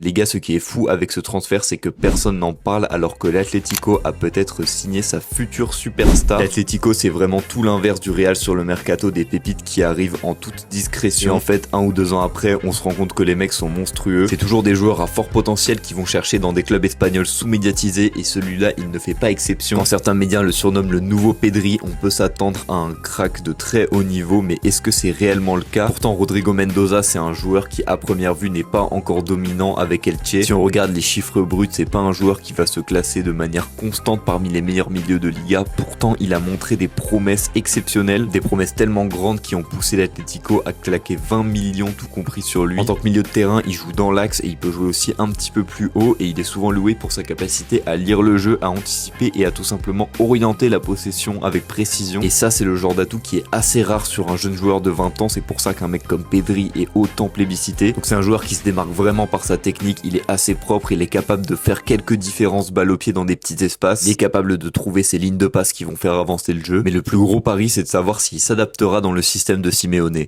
Les gars, ce qui est fou avec ce transfert, c'est que personne n'en parle alors que l'Atlético a peut-être signé sa future superstar. L'Atlético, c'est vraiment tout l'inverse du Real sur le mercato, des pépites qui arrivent en toute discrétion. Et en fait, 1 ou 2 ans après, on se rend compte que les mecs sont monstrueux. C'est toujours des joueurs à fort potentiel qui vont chercher dans des clubs espagnols sous-médiatisés et celui-là, il ne fait pas exception. Quand certains médias le surnomment le nouveau Pedri, on peut s'attendre à un crack de très haut niveau, mais est-ce que c'est réellement le cas? Pourtant, Rodrigo Mendoza, c'est un joueur qui à première vue n'est pas encore dominant avec Elche. Si on regarde les chiffres bruts, c'est pas un joueur qui va se classer de manière constante parmi les meilleurs milieux de Liga. Pourtant, il a montré des promesses exceptionnelles, des promesses tellement grandes qui ont poussé l'Atlético à claquer 20 millions tout compris sur lui. En tant que milieu de terrain, il joue dans l'axe et il peut jouer aussi un petit peu plus haut et il est souvent loué pour sa capacité à lire le jeu, à anticiper et à tout simplement orienter la possession avec précision. Et ça, c'est le genre d'atout qui est assez rare sur un jeune joueur de 20 ans. C'est pour ça qu'un mec comme Pedri est autant plébiscité. Donc c'est un joueur qui se démarque vraiment par sa technique. Il est assez propre, il est capable de faire quelques différences balle au pied dans des petits espaces, il est capable de trouver ses lignes de passe qui vont faire avancer le jeu, mais le plus gros pari c'est de savoir s'il s'adaptera dans le système de Simeone.